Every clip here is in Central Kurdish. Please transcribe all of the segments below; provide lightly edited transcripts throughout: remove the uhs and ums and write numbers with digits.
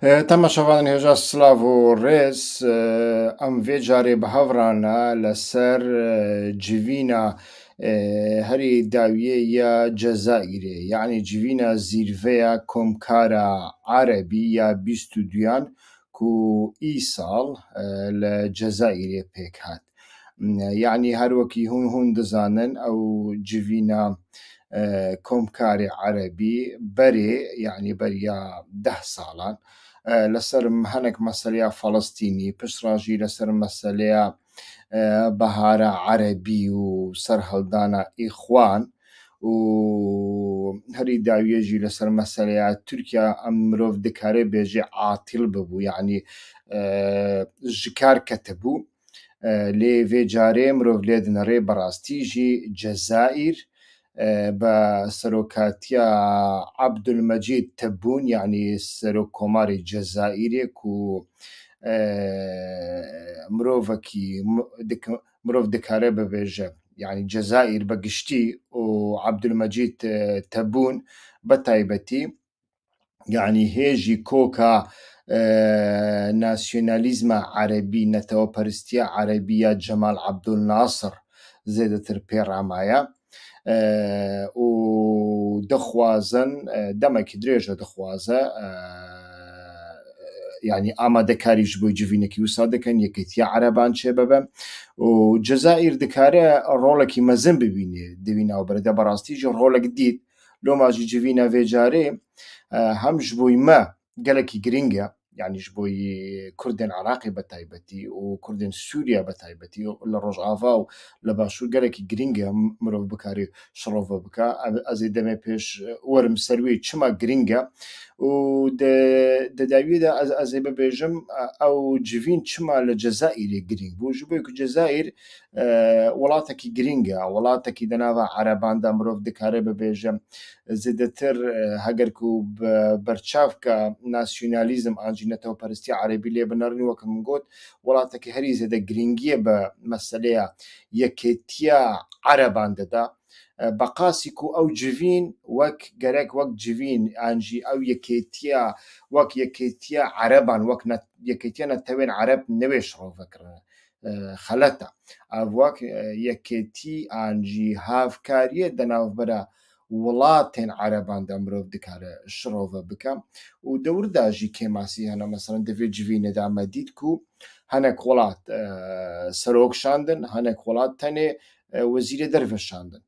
تەماشەوان هێژا سلااو و ڕێز ئەم vê carê bi hevrana li ser civîna herî dawiyê ya Cezayîrê yanî civîna zîrveya Komkara Erebî ya bîst û duyan ku îsal li Cezayîrê pêk hat. Yani her wekî hûn dizanin ew civîna Komkarê Erebî berê yani beriya 10 salan لەسەر هەنێک مەسەلەیە فەڵەستینی پشتڕا ژی لەسەر مەسەلەیە بەهارە عەرەبی و سەرهەڵدانا ئیخوان و هەری داویێژی لەسەر مەسەلەیە تورکیا ئەم مرۆڤ دکارێ بێژێ عاتیڵ ببوو یعنی ji kar ketibû lê vê carê mirov lê dinêre birastiî Cezayîr بە سەرۆکاتیە عەبدولمەجید تەبون یعنی سەرۆککۆماری جەزائیرێک و مرۆڤ دکارێ ببێژە یعنی جەزائیر بە گشتی و عەبدولمەجید تەبون بە تایبەتی یعنی هێژی کۆکە ناسیۆنالیزمە عەرەبی نەتەوەپەرستیە عەرەبیە جەمال عەبدولناسر زێدەتر پێڕامایە و دەخوازن دەمێکی درێژە دەخوازە ینی ئامادەکاریش بۆی جڤینێکی وسا دەکەن یەکێتیە عەرەبان چێ ببە و جەزائیر دکارە ڕۆڵێکی مەزن ببینێ دەویناو بەرەدە بەڕاستیژە ڕۆڵێک دیت لۆماژی جڤینە vêcarê هەم ji بۆی me gelekî giring e yani ji بۆی کوردên عێراقی بە تایبەتی و کوردên سووریا بە تایبەتی و لە ڕۆژئاوا و لە باشوور gelekî giring e mirov bikarێ şirove bike ez ê demê pêş werim ser wê çima giring e û di dawiyê de ez ê bibêjim ew civîn çima li Cezayîrê giring bû ji bo ku Cezayîr welatekî giring e welatekî di nava Ereban de mirov dikare bibêje zêdetir heger ku berçav ke nasyonalîzm an jî netewperstiya Erebî lê binêrîn wek min got welatekî herî zêde giringiyê bi meseleya yekêtiya Ereban dida بەقاسی ku ew civîn wek gerek wek civîn an jî ew yekêtiya wek yekêtiya Ereban wek yekêtiya netewên Ereb newê şirovekirin xelet e ev wek yekêtî an jî havkariyê di navbera welatên Ereban de mirov dikare şirove bike û dewr de jî kêmasî hene meselan di vê civînê de me dît ku hinek welat serok şandin hinek welat tenê wezîrê derve şandin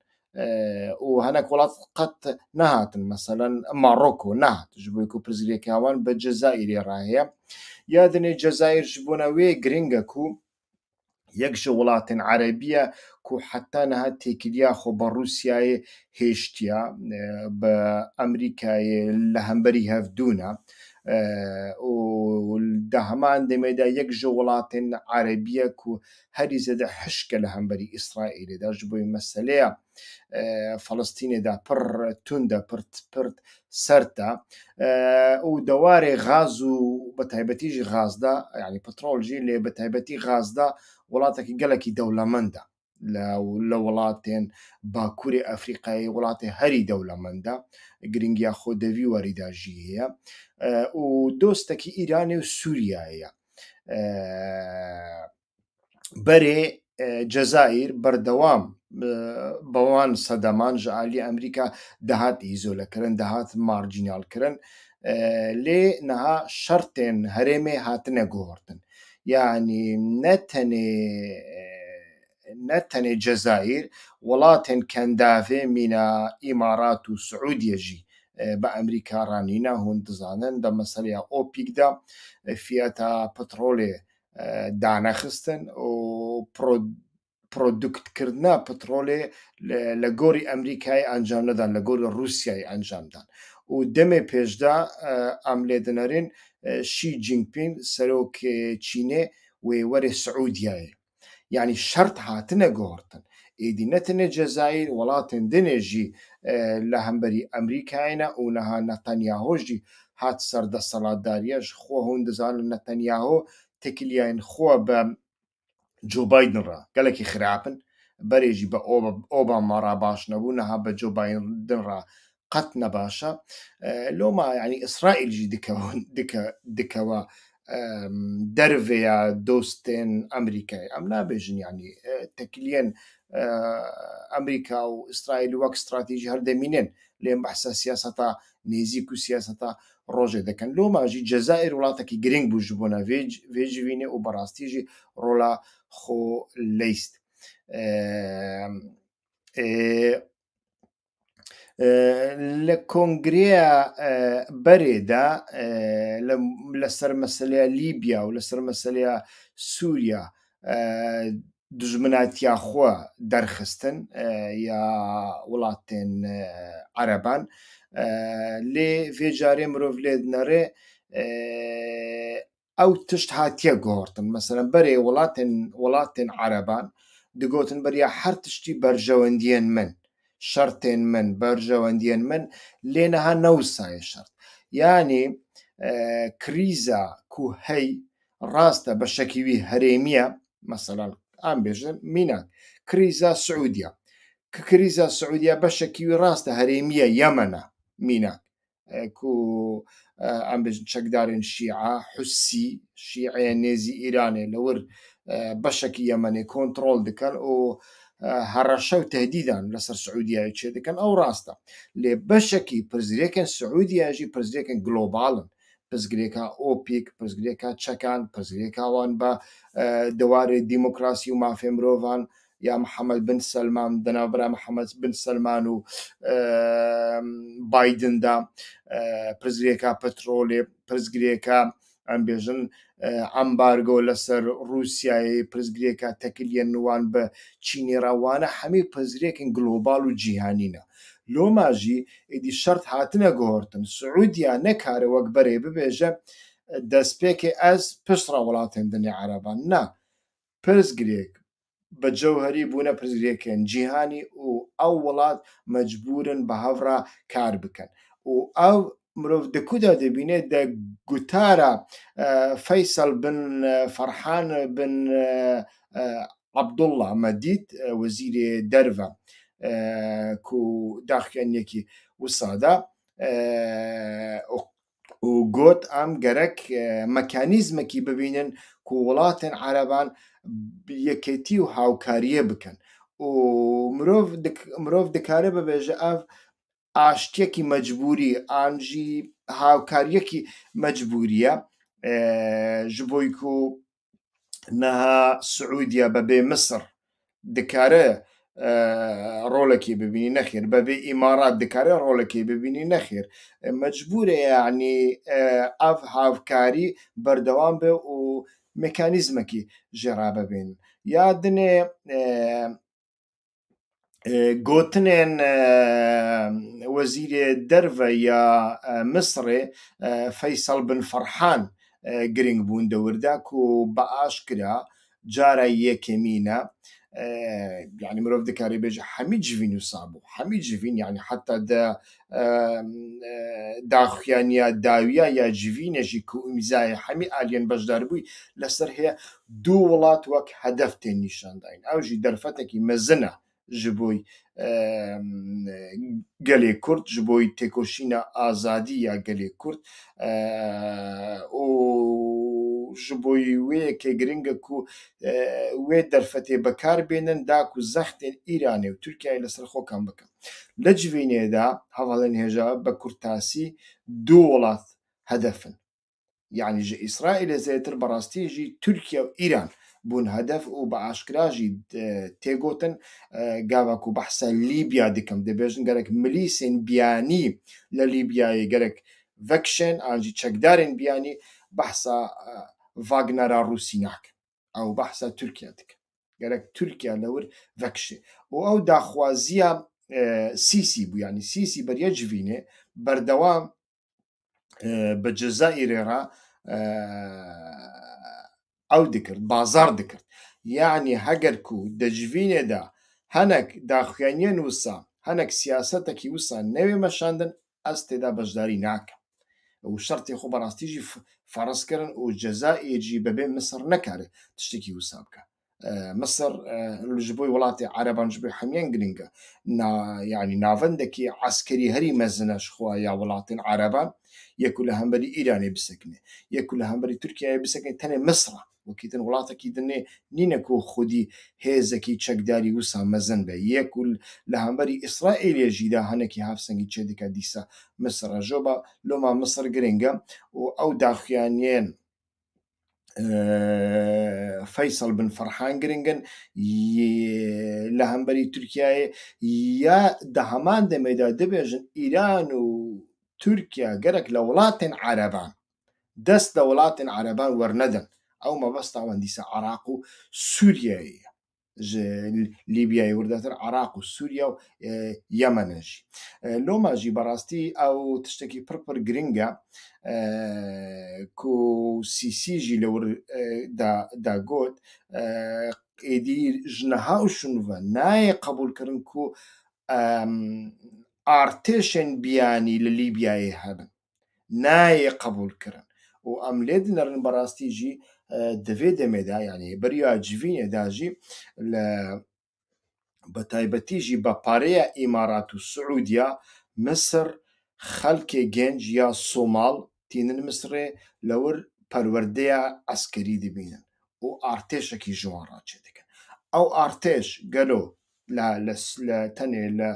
û hinek welat qet nehatin meselan Maroko nehat ji bo ku pirzgirêkên wan bi Cezayîrê re heye ya dinê Cezayîr ji bona wê giring e ku yek ji welatên Erebî ye ku heta niha têkiliya xwe bi Rûsyayê hêştiya bi Emerîkayê li hemberî hevdûne û di heman demê de yek ji welatên Erebî ye ku herî zêde hişk e li hemberî İsraîlê de ji bo meseleya Falestînê de pir tund e pir sert e û di warê gaz û bi taybetî jî gaz de yani petrol jî lê bi taybetî gaz de welatekî gelekî dewlemend e li welatên Bakurê Efrîqayê welatê herî dewlemend e giringiya xwe di vî werî de jî heye û dostekî Îranê û Sûriyayê ye berê Cezayîr berdewam bi wan sedeman ji aliyê Emerîka dihat îzolekirin dihat marjînalkirin lê niha şertên herêmê hatine guhertin yani ne tenê Cezayîr welatên kendavê mîna Îmarat û Siûdiyê jî bi Emerîka ranîne hûn dizanin di meseleya OPEC de fiyata petrolê danexistin û prodûktkirina petrolê li gorî Emerîkayê encam nedan li gorî Rûsyayê encam dan û demê pêş de em lê dinêrîn Xi Jinping serokê Çînê wê werê Siûdiyayê yani şert hatine guhertin êdî ne tenê Cezayîr welatên dinê jî li hemberî Emerîkayê ne û niha Netanyaho jî hat ser desthilatdariya ji xwe hûn dizanin Netanyaho têkiliyayên xwe bi Joe Biden re gelekî xirab in berê jî bi Obama re baş nebû niha bi Joe Biden re قەت نەباشە لۆما ینی ئیسرائیلژی دکەوە دەرڤەیە دۆستێن ئەمریکای ئەم نابێژن ینی تەکلیەن ئەمریکا و ئیسرائیل وەک استراتیژی هەردەمینێن لێم بەحسە سیاسەتا نێزیک و سیاسەتا ڕۆژێ دەکەن لۆماژی جەزائیر وڵاتێکی گرنگ بوو ji بۆنە vêjivînê û بەڕاستی jî rola xwe leyst لە کۆنگرەیە بەرێدا لەسەر مەسەلەیە لیبیا و لەسەر مەسەلەیە سووریا دژمناتیا خۆ دەرخستن یا وڵاتێن عەرەبان لێ vêjarê mirov lê dinêre ئەو تشت هاتیە گۆڕتن مەسەلەن بەرێ وڵاتێن عەرەبان دەگوتن بەریا هەر تشتی بەرژەوەندیان من شەرتێن من بەرژەوەندیان من لێ نەها نەوسایە شەرت یانی کریزە کو هەی ڕاستە بە شەکیوی هەرێمیە مەسەلەن ئام بێژن مینان کریزە سعودیا کە کریزە سعودیا بە شەکیوی ڕاستە هەرێمیە یەمەنە مینان کو ئەم بێژن چەکدارên شیعە حوسی شیعەیە نێزی ئیرانێ لەور بەشێکی یەمەنێ کۆنتڕۆڵ دەکەن و هەڕەشە و تهدیدان لەسەر سعودیای چێ دەکەن ئەو ڕاستە لێ بەشێکی پرزگرێکن سعودیاژی پرزگرێکن گلۆباڵن پرزگرێکە ئۆپیک پرزگرێکە چەکان پرزگرێکاوان بە دەوارێ دیموکراسی و مافێ مرۆڤان یا محەممەد بن سەلمان دەناوبرا محەممەد بن سەلمان و بایدندا پرزگرێکە پەترۆلێ پرزگرێکە ئەم بێژن ئەمبارگۆ لەسەر رووسایی پرزگرێکە تەکلیە نوان بە چینێراوانە هەمووی پرزگرێکن گلۆباڵ و جیهانینە لۆماژی ئیدی شەرت هاتنە گۆڕتن سعودیا نەکارە وەک بەرێ ببێژە دەستپێکی ئەس پشتڕە وڵاتێن دنیا عەرەبان نا پرزگرێک بە جەوهەری بوونە پرزگرێکن جیهانی و ئەو وڵات مەجبورن بە هەڤڕا کار بکەن و ئەو مرۆڤ دەکودا دەبینێت دە گوتارە فەیسەڵ بن فەرحان بن عەبدوڵڵا مەدید وەزیرێ دەرڤە کو داخوێنێکی وسادا و گوت ئەم گەرەک مەکانیزمێکی ببینن کو وڵاتێن عەرەبان یەکێتی و هاوکاریە بکەن و مرۆڤ دەکارە ببێژە ئەv ئاشتیەکی مەجبوری ئانژی هاوکاریەکی مەجبوریە ji بۆی ku نەها سعودیا بەبێ مسر دکارە ڕۆڵێکی ببینی نەخێر بەبێ ئیمارات دکارە ڕۆڵێکی ببینی نەخێر مەجبورە یعنی ئەv هاوکاری بەردەوام بێ و مێکانیزمێکی ژێرا ببێن یادنێ گوتنێن وەزیرێ دەرڤە یا مسرێ فەیسەڵ بن فەرحان گرنگ بوون دەوردا و بە ئاشکرا جارە یەکەمینە یعنی مرۆڤ دەکاری بێژە هەمی جڤین و سابوو هەمی جڤین یعنی حتا داخوێنیا داویە یا جڤینێژی کو ئیمزایە هەمی ئالیەن بەشدار بووی لەسەر هەیە دوو وڵات وەک هەدەف تێن نیشانداین ئەوژی دەرفەتێکی مەزنە ji بۆی gelê Kurd ji بۆی têkoşîna azadî ya gelê Kurd û ji بۆی wêyekê giring e ku wê derfetê bekarbênin da ku zextên Îranê û Tirkiyeyê li ser xwekan bikin li civînê de hevalên hêja bi kurtasî du welat hedefin yani ji Îsraîlê zêtir berastî jî Tirkiye û Îran بوون هەدەف و بە ئاشکراژی تێگوتن گاوا و بەحسە لیبیا دکەم دەبێژن گەرەک ملیسên بیانی لە لیبیایê gerek vekşên an jî çekdarên biyanî behsa Wagnera Rûsî nakin ew behsa Tirkiye dikin gerek Tirkiye li wir vekşê û ew daxwaziya Sîsî bû yanî Sîsî beriya civînê berdewam bi Cezayirê re ئەو دکرد بازار دکرد یعنی هەگەر ku di civînê de hinek daxuyaniyên wisa hinek siyasetekî wisa newê meşandin ez têda beşdarî nakim û şertê xwe berastî jî feris kirin û Cezayîr jî bebê Misir nekare tiştekî wisa bike مصر ji bo welatê Ereban ji bo hemiyên giring e yani navendekî eskerî herî mezin e ji xwe ya welatên Ereban yek ku li hemberî Îranê bisekine yek ku li hemberî Tirkiyeyê bisekine tenê Misra wekî din welatekî dinê nîne ku xwedî hêzekî çekdarî wisa mezin be yek ku li hemberî İsraîlê jî de hinekî hevsengî çê dike dîsa Misr e joba loma Misr giring e û ew daxuyaniyên Faysal bin Ferhan giringin li hemberî Tirkiyeyê ya di heman demê de dibêjin Îran û Tirkiye gerek li welatên Ereban dest li welatên Ereban wernedin ew mebesta wan dîsa Iraq û Sûriyeyê ye ji Lîbyayê wirdetir Iraq û Sûriya û Yemenê jî loma jî berastî ew tiştekî pir giring e ku Sîsî jî li wir da got êdî ji niha û şûnve nayê qebûlkirin ku artêşên biyanî li Lîbyayê hebin nayê qebûlkirin û em lê dinerin berastî jî di vê demê de yanî beriya civînê de jî bi taybetî jî bi pareya Îmarat û Siûdiya Misir xelkê genç ya Somal tînin Misrê li wir perwerdeya eskerî dibînin û artêşekî ji wan re çêdikin ew artêş gelo tenê li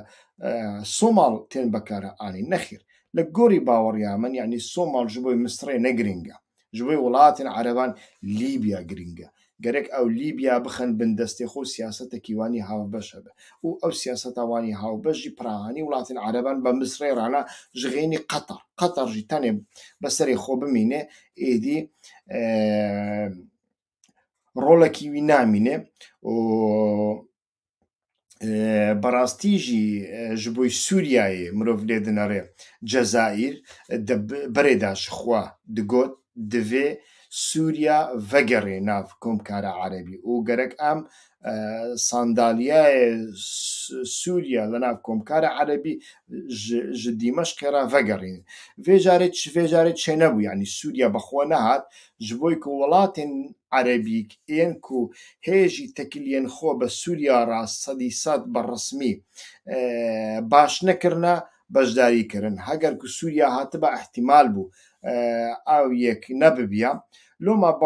Somal tên bekare anî nexîr li gorî baweriya min yanî Somal ji bo Misrê ne giring e ji bo welatên Ereban Lîbya giring e gerek ew Lîbya bixin bin destê xwe siyasetekî wanî hawbeş hebe û ew siyaseta wanî hawbeş jî pirahanî welatên Ereban bi Misrê rane ji xênî Qetar jî tenê bi serê xwe bimîne êdî rolekî wî namîne û berastî jî ji bo Sûriyayê mirov lê dinere Cezayîr di berê de ji xwe digot divê Sûriya vegerê nav Komkara Erebî û gerek em sandaliyayê Sûriya li nav Komkara Erebî ji Dîmeşkê re vegerînin vê carê çê nebû yanî Sûriya bi xwe nehat ji bo ku welatên Erebî ên ku hêjî tekiliyên xwe bi Sûriya re sedî sed bi resmî baş nekirine beşdarî kirin heger ku Sûriya hatibe ihtimal bû ew yek nebibiya loma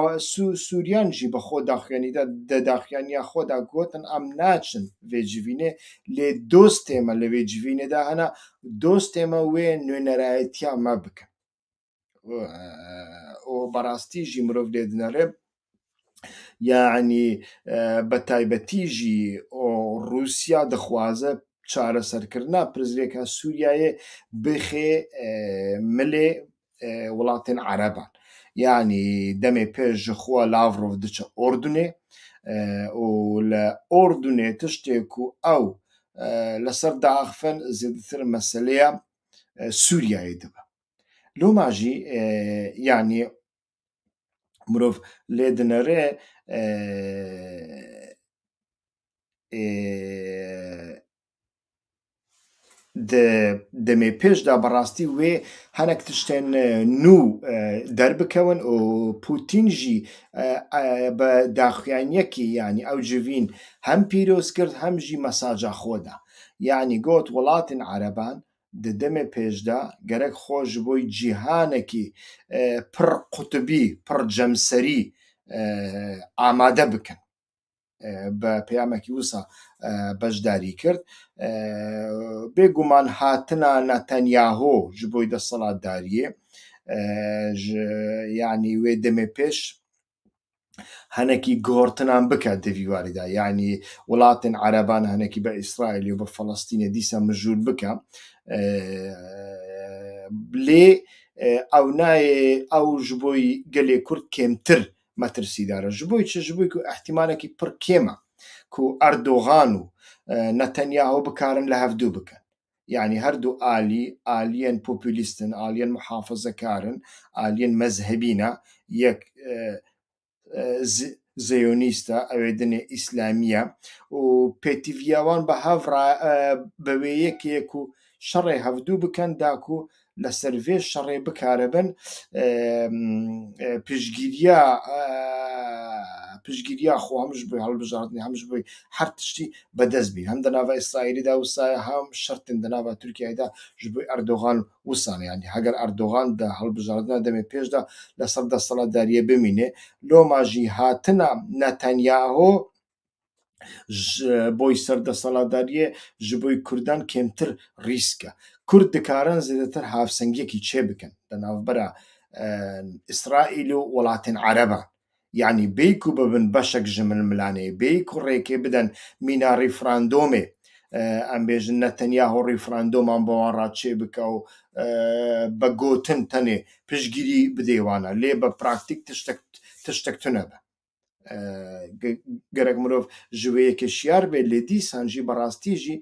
Sûriyan jî bi xwe daxuyanî di daxuyaniya xwe de gotin em naçin vê civînê lê dostê me li vê civînê de hene dostê me wê nûnerayetiya me bikin û berastî jî mirov lê dinere yanî bi taybetî jî Rûsya dixwaze çareserkirina pirzgirêka Sûriyayê bixe milê welatên Ereban yanî demê pêş ji xwe Lavrov diçe Ordunê û li Ordunê tiştê ku ew li ser diaxivin zêdetir meseleya Sûriyayê dibe loma jî yanî mirov lê dinere demê pêş de berastî wê hinek tiştên nû derbikevin û Putin jî bi daxuyaniyekî yanî ew civîn hem pîroz kir hem jî mesaja xwe da yanî got welatên Ereban di demê pêş de gerek xwe ji bo cîhanekî pir qutibî pir cemserî amade bikin bi peyamekî wisa beşdarî kir bêguman hatina Netanyaho ji bo desthilatdariyê yanî wê demê pêş hinekî guhortinan bike di vî warî de yanî welatên Ereban hinekî bi Îsraîlê û bi Filistînê dîsa mijûl bike lê ew nayê ew ji bo gelê Kurd kêmtir metirsîdar e ji bo çi ji bo ku ihtimalekî pir kêm e ku Erdogan û Netanyaho bikarin li hevdû bikin yanî her du aliyên popûlîst in aliyên muhafezekar in aliyên mezhebî ne yek Ziyonîst e ew ê dinê Îslamî ye û pêtîviya wan bi hev bi wê yekê ku şerê hevdû bikin da ku li ser vê şerê bikaribin piştgiriya پشگیریا خۆ هەمش بووی هەڵبژاردننی هەمش بووی هەر تشتی بەدەست بین هەم دەناوە ئیسرائیلیدا وسایە هەم شەرتن دەناوە تورکیایدا ji بۆی ئەردۆغان وسانە ینی هەگەر ئەردۆغان دە هەڵبژاردنە دەمێ پێشدا لەسەر دەسەڵاتداریە بمینێ لۆماژی هاتنە نەتەنیاهۆ بۆی سەردەسەڵاتداریە ji بۆی کوردان کێمتر ریسکە کورد دکارن زیاتر هاوسەنگیەکی چێ بکەن لەناوبەرە ئیسرائیل و وڵاتین عەرەبە یعنی بیک و ببن بەشێک ji ململانەیە بیک و ڕێکێ بدەن مینا ریفراندۆمێ ئەم بێژن نەتەنیاهۆ ریفراندۆمان بۆوان ڕاچێ بکە و بە گۆتن تەنێ پشگیری بدەیوانە لێ بە پراکتیک تشتێک تونەبە گەرەک مرۆڤ ژوەیەکە شیار بێت لێ دیسانژی بەڕاستیژی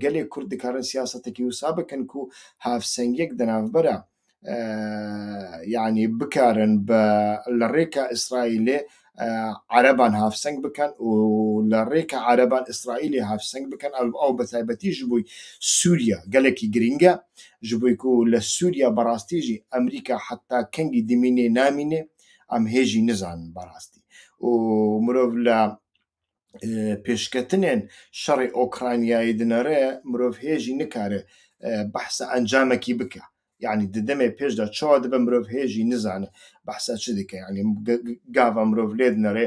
گەلێک کورد دکارن سیاسەتێکی وسا بکەن و هاوسەنگیەک دەناوبەرە یعنی بکارن لە ڕێکە ئیسرائیلێ عەرەبان هاوسەنگ بکەن و لە ڕێکە عەرەبان ئیسرائیلی هاوسەنگ بکەن ئەو بەتایبەتی ji بووی سووریا گەلێکی گرینگە ji بووی و لە سووریا بەڕاستیژی ئەمریکا حتا کەنگی دمینێ نامینێ ئەم هێژی نزانن بەڕاستی و مرۆڤ لە پێشکەتنێن شەڕی ئۆکرانیایی دنەڕێ مرۆڤ هێژی نکارێ بەحسە ئەنجامێکی بکە یعنی ددەمێ پێشدا چاوا دەبە مرۆڤ هێژی نزانە بەحسا چ دکە ینی گاڤە مرۆڤ لێ دنەڕێ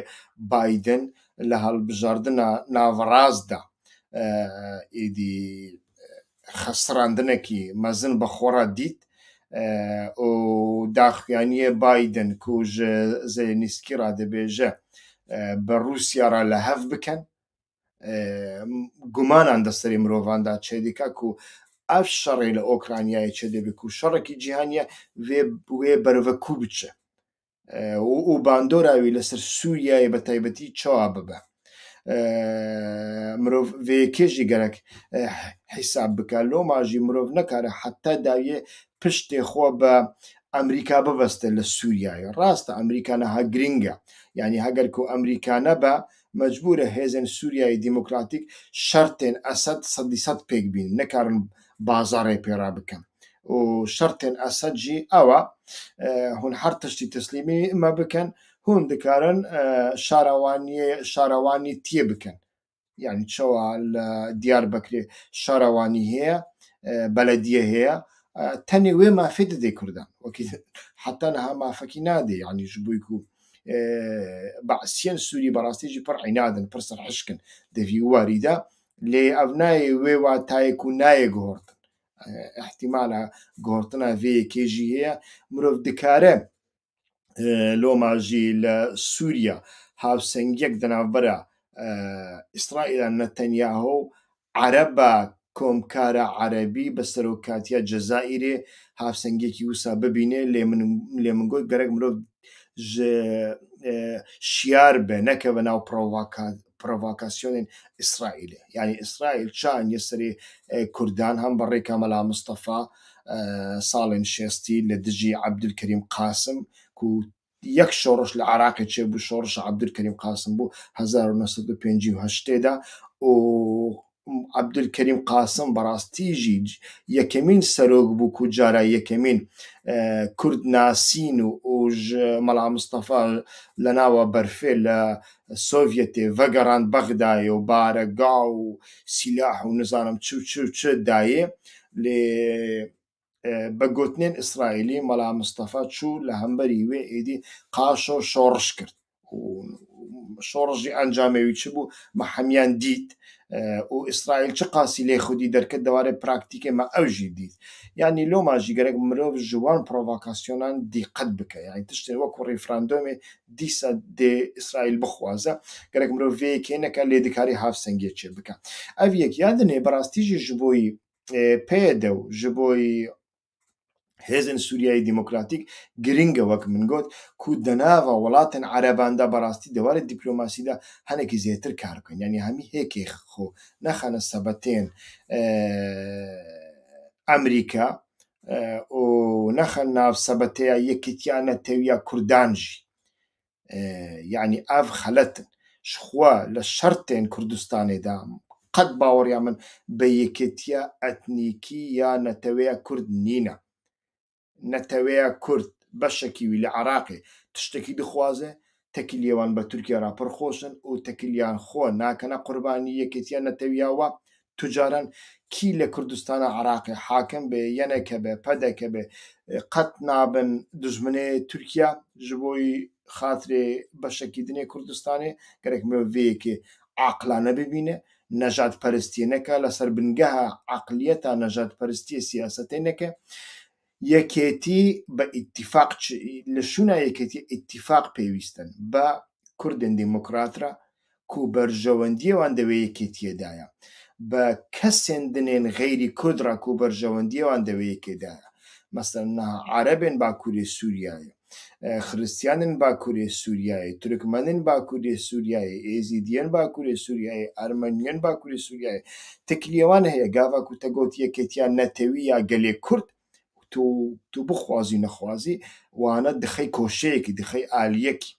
بایدن لە هەڵبژاردنە ناوەڕاستدا ئیدی خەسراندنێکی مەزن بە خۆڕا دیت و داخوانیە بایدن و زێلێنسکی ڕادەبێژە بە رووسیا لە هەف بکەن گومانان دەسەری مرۆڤاندا چێ دیکە و ئەف شەڕی لە ئۆکرانیای چێ دەبێت و شەڕێکی جیهانیە وێ بەرەڤە کوو بچە و باندۆراوی لەسەر سووریای بە تایبەتی چاوا ببە مرۆڤ vêyekê گەرەک حیساب بکە لۆماژی مرۆڤ نەکارە حتا داویێ پشتێ خۆ بە ئەمریکا ببەستە لە سووریایە ڕاستە ئەمریکانەها گرینگە یعنی هەگەر و ئەمریکانە بە مەجبورە هێزن سووریای دیموکراتیک شەرتێن ئەسەد 100% پێک بین نەکارن بازاڕێ پێرا بکەن و شەرتێن ئەسەدجی ئەوە هون هەر تشتی تەسلیمی ئمە بکەن هون دکارن شارەوانی تێ بکەن یعنی چاوە لە دیار بکرێ شارەوانی هەیە بەلەدیە هەیە تەنێ وێ مافێ دەدەی کوردان وەکی حتا نەها مافەکی نادێ یعنی ji بووی و بەعسیەن سووری بەڕاستیژی پڕ عینادن پڕ سەرحشکن دەڤی واریدا لێ ئەڤ نایە وێ واتایەک و نایە گۆڕتن احتیمالە گۆڕتنە vêyekêjî هەیە مرۆڤ دکارە لۆماژی لە سووریا هاوسەنگیەک دەناوبەرە ئیسرائیلە نەتەنیاهۆ و عەرەبە کۆمکارە عەرەبی بە سەرۆکاتیە جەزائیرێ هاوسەنگێکی وسا ببینێ لێ من گوت گەرەک مرۆڤ شیار بێ نەکەوە ناو پرۆڤاکاسیۆنên ئیسرائیلێ یعنی ئیسرائیل چانیە سەرێ کوردان هەم بەڕێکە مەلا مستەفا ساڵên شێستی لە دژی عەبدولکەریم قاسم و یەک شۆڕش لە عێراقی چێ بوو شۆڕش عەبدولکەریم قاسم بوو 1958دا و عەبدولکەریم قاسم بەڕاستیژی یەکەمین سەرۆک بوو و جارە یەکەمین کورد ناسین و مەلا مستەفا لەناوە بەرفێ لە سۆڤێتێ ڤەگەڕاند بەغدایە و بارەگا و سیلاح و نزانم چ دایێ لێ بە گوتنێن ئیسرائیلی مەلا مستەفا چوو لە هەمبەری وێ ئیدی قاشۆ شۆڕش کرد شۆڕژی ئەنجامێوی چ بوو مەحەمیان دیت و ئیسرائیل چ قاسی لێ خودی دەرکرد دەوارێ پراکتیکێ مە ئەوژی دیت یعنی لۆماژی گەرەک مرۆڤ ژوان پرۆڤاکاسیۆنان دیقەت بکە یعنی تشتێ وەکو ڕیفراندۆمێ دیسە دێ ئیسرائیل بخوازە گەرەک مرۆڤ vêyekê نەکە لێ دکاری هاوسەنگیە چێ بکە ئەڤ یەک یادنێ بەڕاستیژی ji بۆی پێدە و ji بۆی هێزن سووریای دیموکراتیک گرینگە وەک من گوت کو دەناوە وڵاتن عەرەباندا بەڕاستی دەوارێت دیپلۆماسیدا هەنێکی زیاتر کار بکەن یعنی هەمی هێکێ خۆ نەخەنە سەبەتێن ئەمریکا و نەخەن ناو سەبەتەیە یەکێتیان نەتەویە کوردانژی یعنی ئەڤ خەلەتن خوا لە شەرتێن کوردستانێدا قەت باوەڕیا من بە یەکێتیە ئەتنیکی یا نەتەوەیە کورد نینە نەتەوەیە کورد بەشێکی وی لە عێراقێ تشتێکی دخوازێ تەکیلیێوان بە تورکیا را پڕخۆشن و تەکیلیان خۆ ناکەنە قوربانی یەکێتیان نەتەویاوە توجاران کی لە کوردستانە عراقی حاکم بێ یەنێکە بێ پەدەکە بێ قەت نابن دژمنێ تورکیا ji بۆی خاطرێ بەشێکی دنێ کوردستانê gerek mirov vêyekê aqilane bibîne nejadperistiyê neke لەسەر بنگەها عقلیەتا nejadperistiyê siyasetê neke یەکێتی بە ئیتیفاق لە شوونا یەکێتی ئیتیفاق پێویستن بە کوردên دیموکراترا ku berjewendiyê divê yekêtiyedaya بە kesên dinên غەیری کورد را ku berjewendiyê wan divê yekêdaya mesela عەرەبên Bakurê Sûriyayê خریستیانên Bakurê Sûriyayê Türkmenên Bakurê Sûriyayê Êzîdiyên Bakurê Sûriyayê Ermeniyên Bakurê Sûriyayê tekiliyê heye gava ku te got yekêtiya netewî ya gelê Kurd tu bixwazî nexwazî wane dixey koşeyekî dixey aliyekî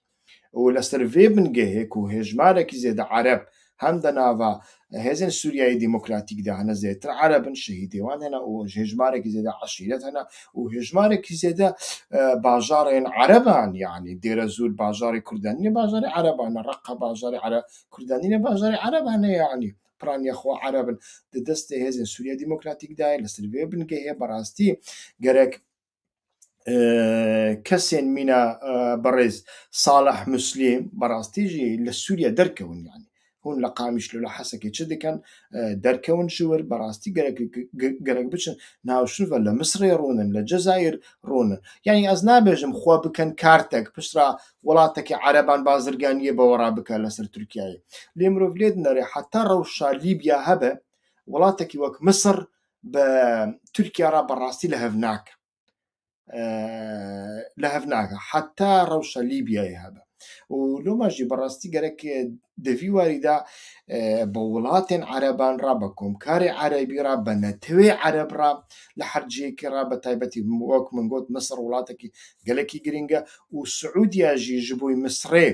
û li ser vê bingehê ku hêjmarekî zêde Ereb hem de nava hêzên Sûriyayê Demokratîk de hene zêdetir Erebin şehîdê wan hene û hêjmarekî zêde eşîret hene û hêjmarekî zêde bajarên Ereban yanî Dêrezûr bajarê Kurdan nîne bajarê Ereban e Reqqa bajarê Kurdan nîne bajarê Ereban e yanî piraniya xwe Erebin di destê hêzên Sûriya Demokratîk de ye li ser vê bingehê berastî gerek kesên mîna berêz Salih Muslim berastî jî li Sûriya derkewin yanî hûn li Qamişlo li Hesekê çi dikin derkewin ji wir berastî gerek biçin navşiva li Misrê rûnin li Cezayir rûnin yanî ez nabêjim xwe bikin kartek piştra welatekî Ereban bazirganiyê bawera bike li ser Tirkiyeyê lê mirov lê dinêre heta rewşa Lîbya hebe welatekî wek Misr bi Tirkiya re berastî li hev nake li hev nake heta rewşa Lîbyayê hebe û loma jî berastî gerek di vî warî de bi welatên Ereban re bi komkarê Erebî re bi netewê Ereb re li her cihekê re bi taybetî wek min got Misr welatekî gelekî girîng e û Siûdiya jî ji bo Misrê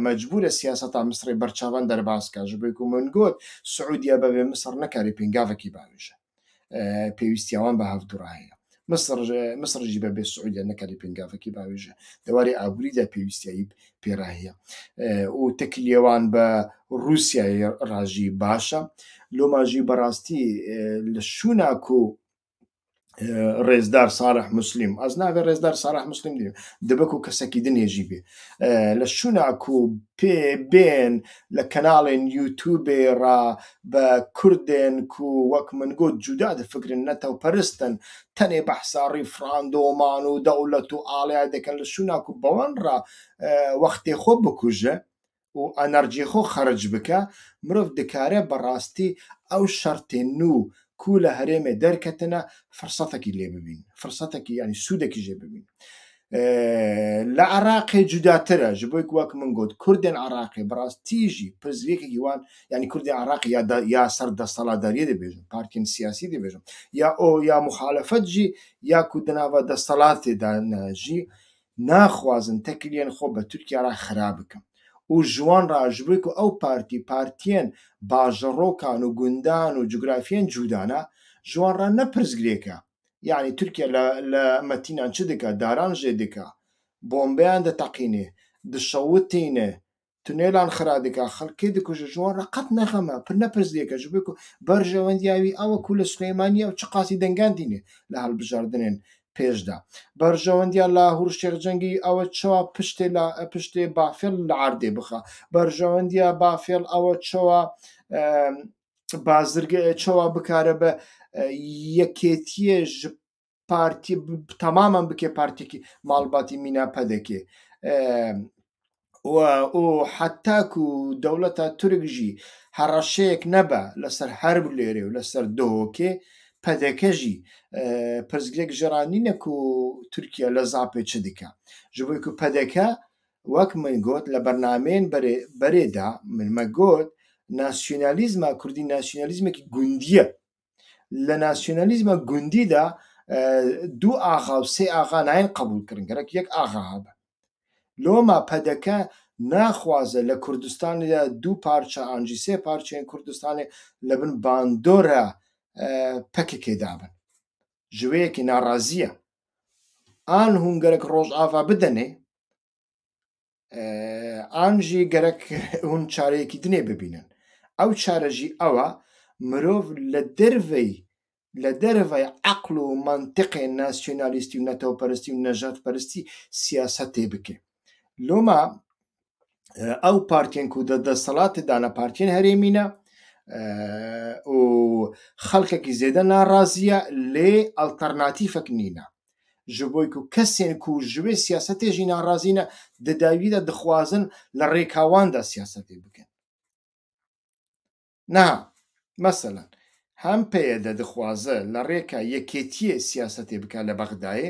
mecbûr e siyaseta Misrê berçavan derbas ke ji bo ku min got Siûdiya bevê Misr nekarî pêngavekî bavêje pêwîstiya wan bi hevdûra heye Misr jî bebê Siûdiya nekarî pêngavekî bavêje dewarê aborî de pêwîstiyayî pê re heye û tekiliyê wan bi Rûsyayê re jî baş e loma jî berastî li şûna ku rêzdar Salih Muslim ez navê rêzdar Salih Muslim dînim dibe ku kesekî dinê jî bê li şûna ku pê bên li kanalên YouTubeê re bi Kurdên ku wek min got cuda difikirin netewperistin tenê behsa rîfrandoman û dewlet û alaya dikin li şûna ku bi wan re wextê xwe bikuje û enerjiyê xwe xerc bike mirov dikare berastî ew şertên nû ku li herêmê derketine firsetekî lê bibîn firsetekî yanî sûdekî jê bibîn li Iraqê cudatir e ji bo ku wek min got Kurdên Iraqê berastî jî pirzgirêkekî wan yanî Kurdên Iraqê ya ser destaladariyê dibêjin partiyên siyasî dibêjin ya muxalefet jî ya ku di nava destelatê de ne jî naxwazin tekiliyên xwe bi Tirkiye re xirab bikin û ji wan re ji bo ku ew partiyên bajarokan û gundan û cografiyên cuda ne ji wan re ne pirzgirêk e yanî Tirkiye li Metînan çi dike daran jê dike bombeyan diteqîne dişewitîne tunêlan xira dike xelkê dikuje ji wan re qet nexeme pir ne pirzgirêk e ji bo ku berjewendiya wî ew e ku li Silêmaniyê ew çi qasî dengan tîne li hilbijardinên pêş de berjewendiya Lahûr Şêxcengî ew e çawa piştê bafêl li erdê bixe berjewendiya bafêl ew e çawa bazirge çawa bikare be yekêtiyê ji partî temamen bike partiyekî malbatî mîna pedekê û heta ku dewleta Tirk jî hereşeyek nebe li ser her bilêrê û li ser Duhokê pedeke jî pirzgirêk ji ra nîne ku Tirkiye li zapê çi dike ji bo ku pedeke wek min got li bernameyên berê de min me got nasyonalîzma Kurdî nasyonalîzmekî gundî ye li nasyonalîzma gundî de dû axa û sê axa nayên qebûlkirin gerek yek axa hebe loma pedeke naxwaze li Kurdistanê de dû parça an jî sê parçeyên Kurdistanê li bin bandora PKK dabin ji wê yekê narazî ye an hûn gerek rojava bidinê ئانژی گەرەک هون چارەیەکی دنێ ببینن ئەو چارەژی ئەوە مرۆڤ لە دەرەڤەی عەقڵ و مەنتیقێ ناسیۆنالیستی و نەتەوەپەرستی و نەژادپەرستی سیاسەتێ بکێ لۆما ئەو پارتیان و دەسەڵاتی دانا پارتیان هەرێمینە و خەڵکێکی زێدە ناڕازیە لێ ئەڵتەرناتیفەک نینە ji bo ku kesên ku ji wê siyasetê jî narazî ne di dawî de dixwazin li rêka wan de siyasetê bikin. Niha meselan hem peyê de dixwaze li rêka yekêtiyê siyasetê bike li Bexdayê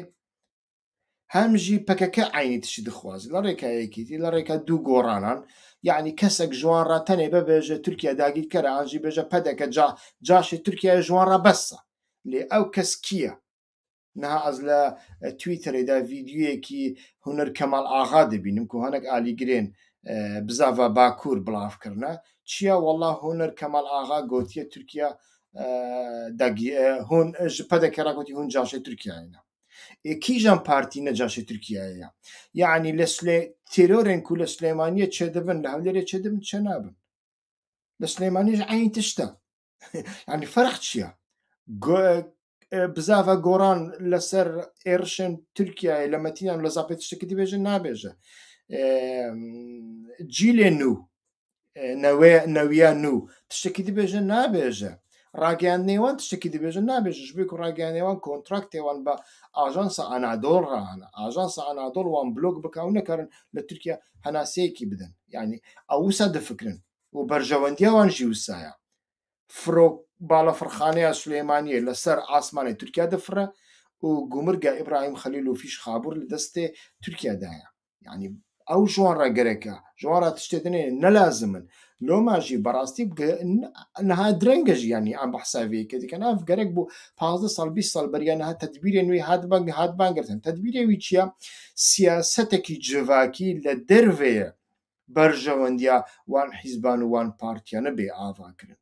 hem jî PKK aynî tiştî dixwaze li rêka yekêtî li rêka dû goranan yani kesek ji wan re tenê bibêje Tirkiye dagîrker e an jî bêje pedeke caşê Tirkiyeyê ji wan re bes e lê ew kes kî ye niha ez li Twitterê de vîdyoyekî Huner Kemal Axa dibînim ku hinek alîgirên bizava Bakur bilav kirine çiya wela Huner Kemal Axa gotiye Tirkiye hûn ji pedeke re gotî hûn caşê Tirkiyeyê ne kîjan partî ne caşê Tirkiyeyê ye yani li terorên ku li Silêmaniyê çêdibin li Hewlêrê çêdibin çê nabin li Silêmaniyê jî aynî tişt e yani ferq çi ye bizava goran لەسەر ێرشên Tirkiyeyê li Metînan li Zapê tiştekî dibêje nabêje cîlê nû newiya nû tiştekî dibêje nabêje ragihandinê wan tiştekî dibêje nabêje ji bo ku ragihandinê wan kontraktê wan bi Ajansa Anadol re hene Ajansa Anadol wan blok bike ew nikarin li Tirkiye henaseyekî bidin yani ew wisa difikirin û berjewendiya wan jî wisa ye balafirxaneya Silêmaniyê li ser asmanê Tirkiye difire û gumirga İbrahîm Xelîl û fîş xabûr li destê Tirkiye de ye yani ew ji wan re gerek e ji wan re tiştê dinê nelazim in loma jî berastî niha direng e jî yanî em behsa vê yekê dikin ev gerek bû 15 sal 20 sal beriya niha tedbîrên wê hatban girtin tedbîrê wî çi ye siyasetekî civakî li dervê ye berjewendiya wan hîzban û wan partiyane bê ava kirin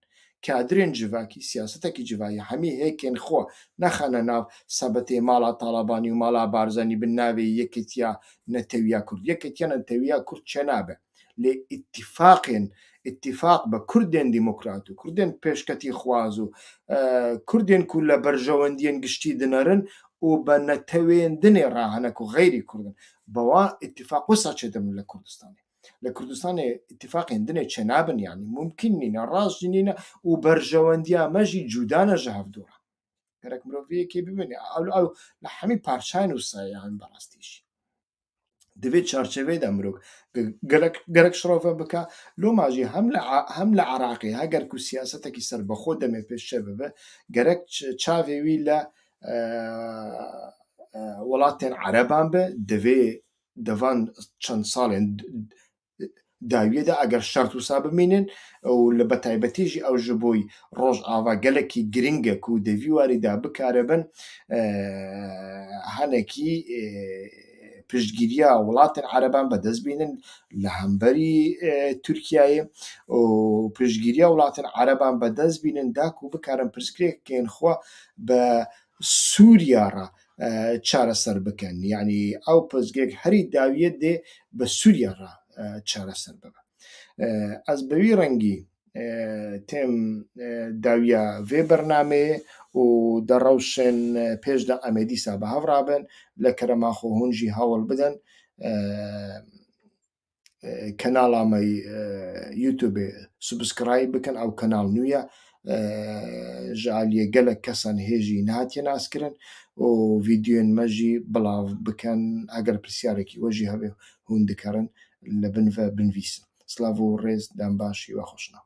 کادرên civakî siyasetekî civakî hemî hêkên xwe nexene nav sebetê mala Talebanî û mala Barzanî bi navê Yekêtiya Netewiya Kurd Yekêtiya Netewiya Kurd çê nabe lê îtîfaq bi Kurdên dîmokrat û Kurdên pêşketî xwaz û Kurdên ku li berjewendiyên giştî dinerin û bi netewên dinê re hene ku xeyrî Kurd in bi wan îtîfaq wisa çêdibin li Kurdistanê li Kurdistanê îtîfaqên dinê çê nabin yani mumkîn nîne rast jî nîne û berjewendiya me jî cuda ne ji hevdûr e gerek mirov vê yekê bibîne ew li hemî parçayên wisa ye yani berastî jî di vê çarçevê de mirov gerek şirove bike loma jî hem li Iraqê heger ku siyasetekî serbexwe demê pêş çê bibe gerek çavê wî li welatên Ereban be divê devan çend salên dawiyê de eger şert wisa bimînin û li betaybetî jî ew ji bo rojava gelekî giring e ku di vî warî de bikaribin henekî piştgiriya welatên Ereban bidest bînin li hemberî Tirkiyeyê û piştgiriya welatên Ereban bidest bînin da ku bikarin pirsgirêkên xwe bi Sûriya re çareser bikin yani ew pirsgirêk herî dawiyê dê bi Sûriya re çareser bibe ez bi wî rengî têm dawiya vê bernameyê û di rewşên pêş de em ê dîsa bi hev rabin li kerema xwe hûn jî hewl bidin kanala me YouTubeê subscribe bikin ew kanal nû ye ji aliyê gelek kesan hêjî nehatiye naskirin û vîdyoyên me jî bilav bikin eger pirsyarekî we jî hebe hûn dikarin li bin ve binivîsin. Slav û rêz dem baş î we xweşna.